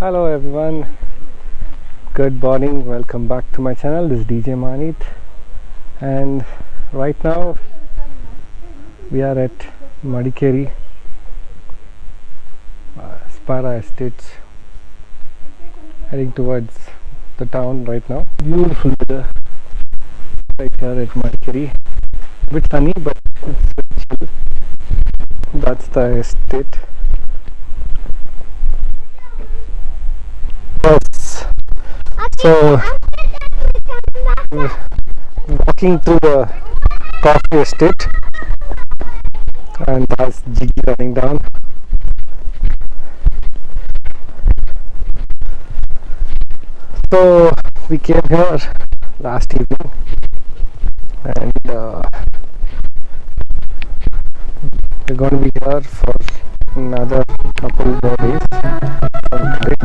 Hello everyone, good morning, welcome back to my channel. This is Djmahaneet, and right now we are at Madikeri, Aspira estates, heading towards the town right now. Beautiful weather right here at Madikeri, a bit sunny but it's chill. That's the estate. Yes. So walking through the coffee estate, and that's Jiggy running down. So we came here last evening, and we're going to be here for another couple more days from today.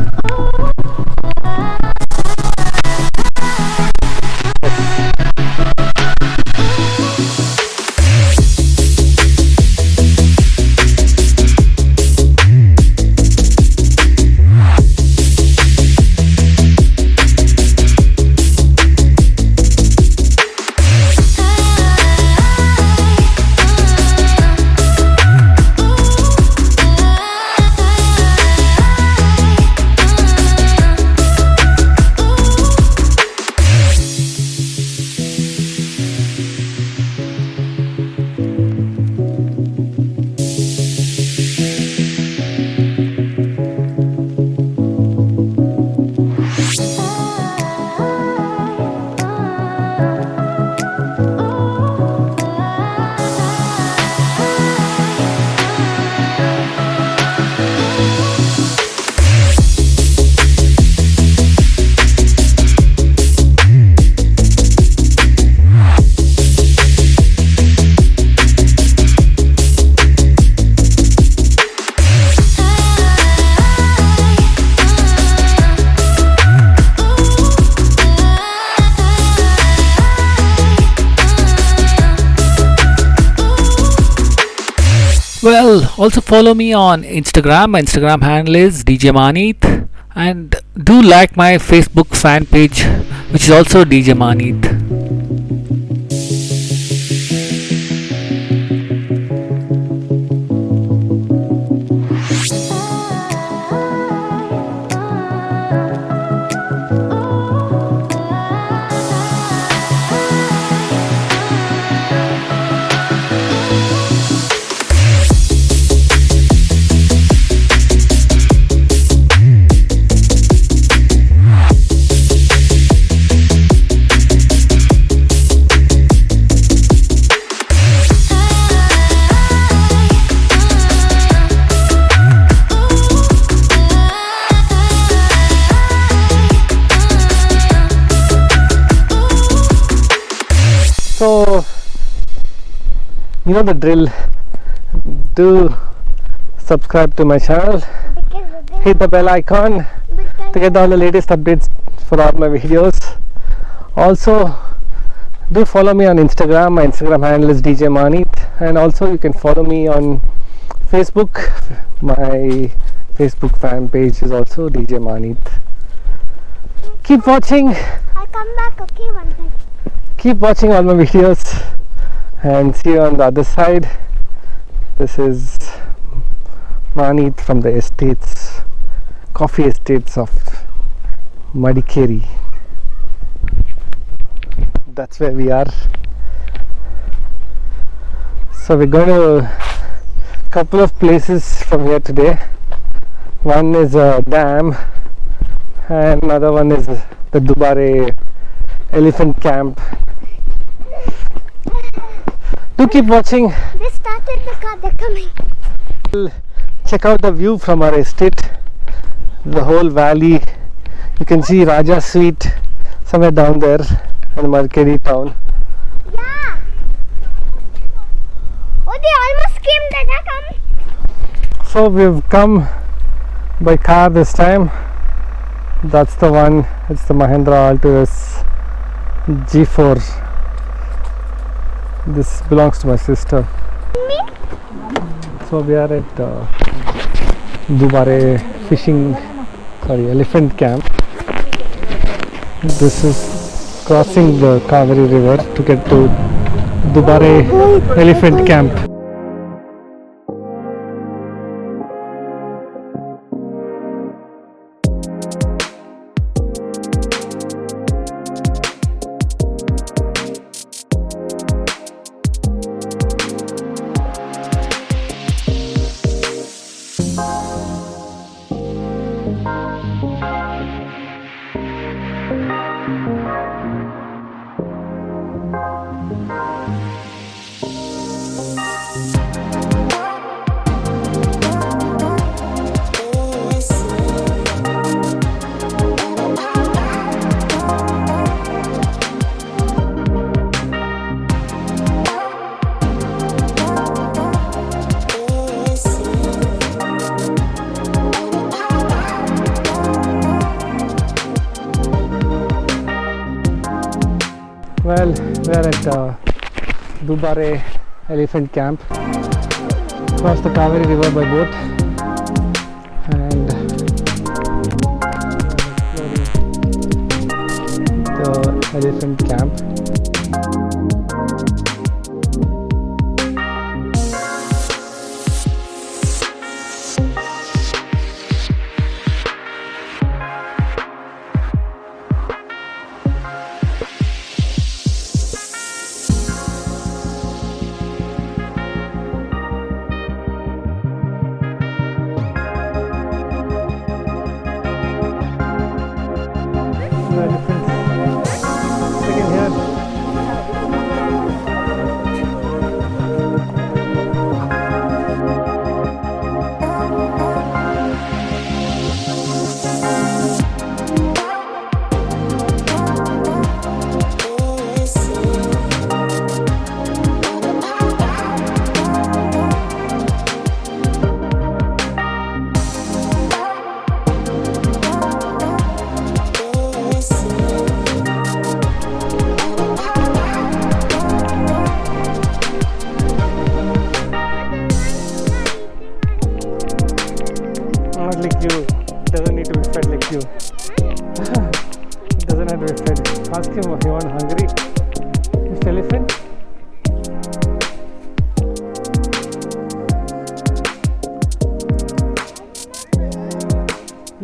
Well, also follow me on Instagram. My Instagram handle is Djmahaneet, and do like my Facebook fan page, which is also Djmahaneet. So you know the drill. Do subscribe to my channel, hit the bell icon to get all the latest updates for all my videos. Also do follow me on Instagram. My Instagram handle is Djmahaneet, and also you can follow me on Facebook. My Facebook fan page is also Djmahaneet. Keep watching. I'll come back, okay, one time. Keep watching all my videos, and see you on the other side. This is Mahaneet from the estates, coffee estates of Madikeri. That's where we are. So we're going to a couple of places from here today. One is a dam, and another one is the Dubare Elephant Camp. Do keep watching. They started the car, they're coming. Check out the view from our estate, the whole valley. You can see Raja Sweet somewhere down there in Madikeri town. Yeah. Oh, they almost came, Dada, come. So we've come by car this time. That's the one. It's the Mahindra Altus G4. This belongs to my sister. Me? So we are at Dubare fishing sorry, elephant camp. This is crossing the Kaveri river to get to Dubare Elephant Camp. Well, we are at Dubare Elephant Camp. Cross the Kaveri river by boat, and the elephant camp. Not like you, doesn't need to be fed like you. It doesn't have to be fed. Ask him if he wants hungry. Mr. Elephant.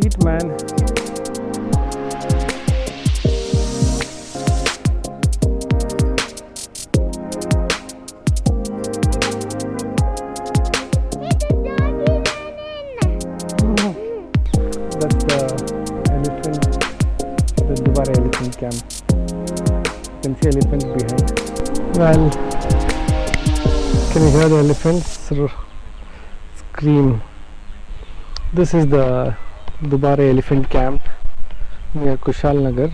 Eat, man. That's the elephant, the Dubare Elephant Camp. You can see elephants behind. Well, can you hear the elephants scream? This is the Dubare Elephant Camp near Kushal Nagar.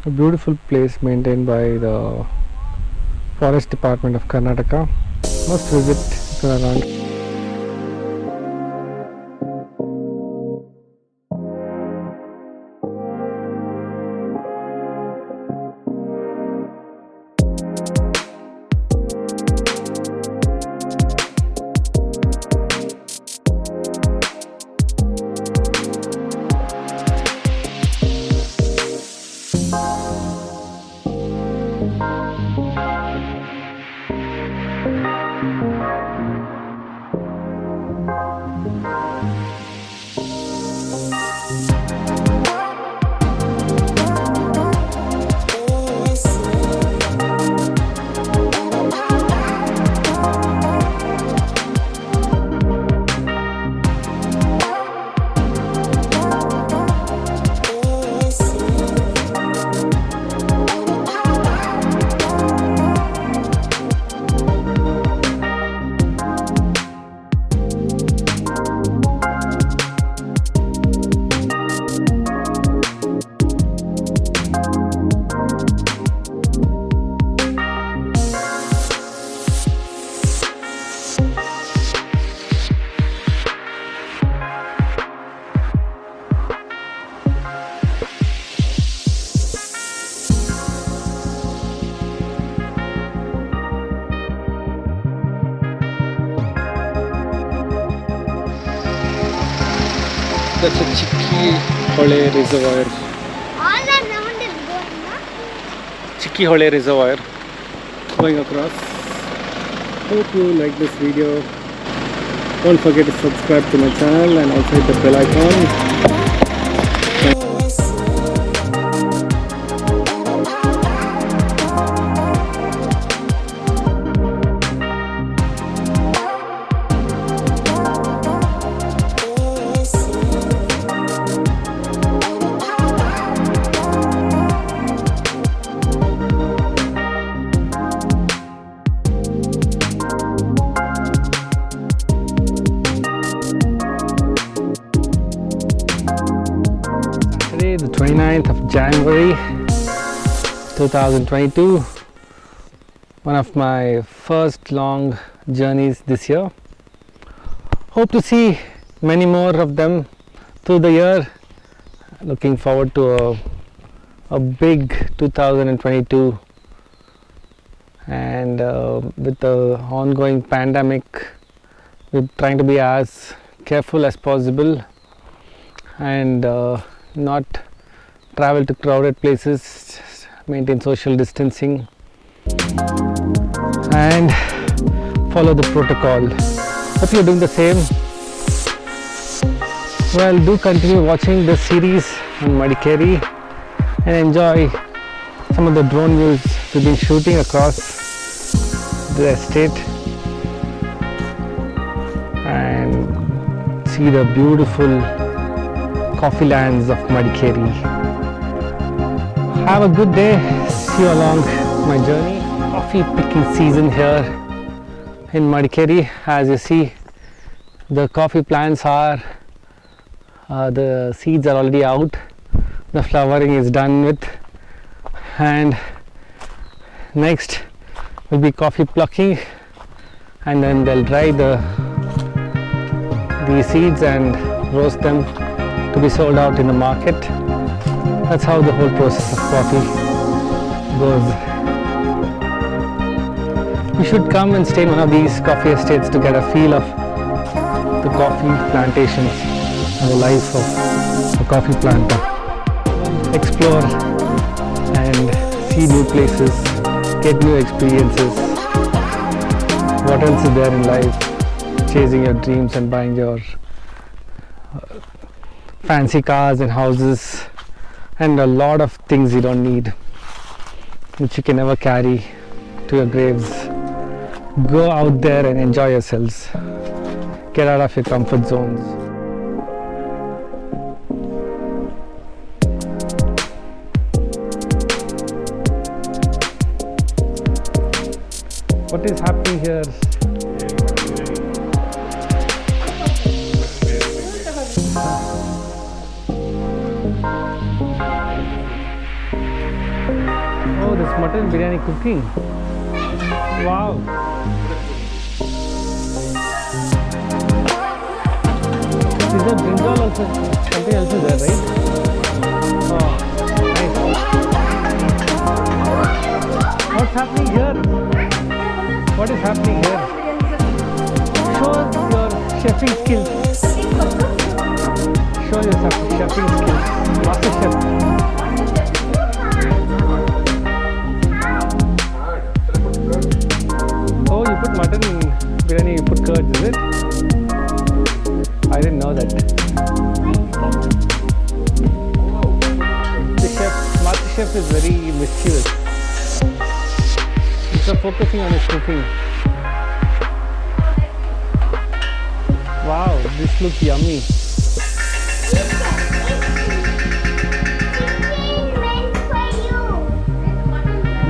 A beautiful place maintained by the Forest Department of Karnataka. Must visit if you are around. That's a Chiklihole Reservoir. All around is going, no? Chiklihole Reservoir going across. Hope you like this video. Don't forget to subscribe to my channel and also hit the bell icon. The 29th of January 2022, one of my first long journeys this year. Hope to see many more of them through the year. Looking forward to a big 2022, and with the ongoing pandemic, we're trying to be as careful as possible and not travel to crowded places, maintain social distancing and follow the protocol. Hope you're doing the same. Well, do continue watching this series on Madikeri and enjoy some of the drone views we've been shooting across the estate and see the beautiful coffee lands of Madikeri. Have a good day. See you along my journey. Coffee picking season here in Madikeri. As you see, the coffee plants are the seeds are already out. The flowering is done with, and next will be coffee plucking, and then they'll dry the seeds and roast them to be sold out in the market. That's how the whole process of coffee goes. You should come and stay in one of these coffee estates to get a feel of the coffee plantations and the life of a coffee planter. Explore and see new places, get new experiences. What else is there in life? Chasing your dreams and buying your fancy cars and houses and a lot of things you don't need, which you can never carry to your graves. Go out there and enjoy yourselves. Get out of your comfort zones. What is happening here? Oh, this mutton biryani cooking. Wow. Is there brinjal also? Something else is there, right? Oh, nice. What's happening here? What is happening here? Show your chefing skills. Show your chefing skills. Master chef. Oh, you put mutton in biryani, you put curds, is it? I didn't know that. The chef, master chef is very mischievous. He's not focusing on his cooking. Wow, this looks yummy.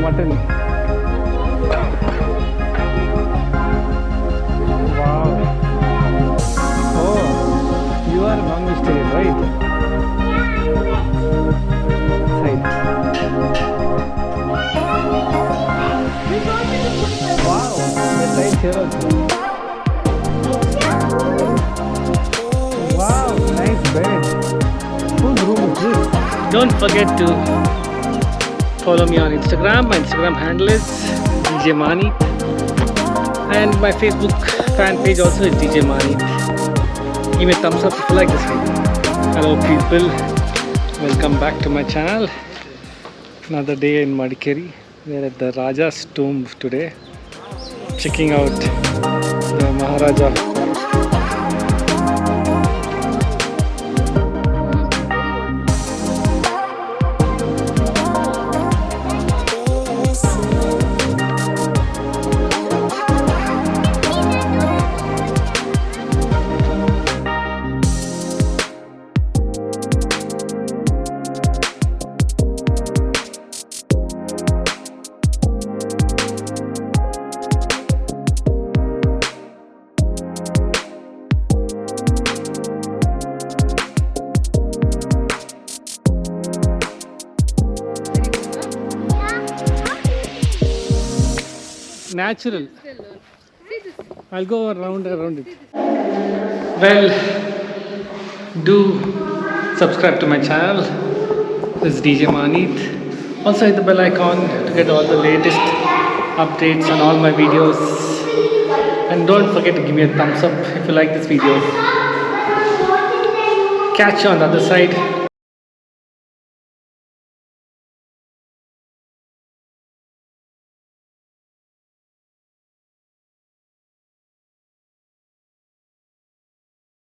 Mutton. Wow. Oh, you are a non-vegetarian, right? Right. Wow, that's right here also. Wow, nice bed. Whose room is this? Don't forget to follow me on Instagram. My Instagram handle is Djmahaneet, and my Facebook fan page also is Djmahaneet. Give me a thumbs up if you like this video. Hello people, welcome back to my channel. Another day in Madikeri. We're at the Raja's tomb today, checking out the Maharaja. Natural. I'll go around it. Well, do subscribe to my channel. This is Djmahaneet. Also hit the bell icon to get all the latest updates on all my videos. And don't forget to give me a thumbs up if you like this video. Catch you on the other side.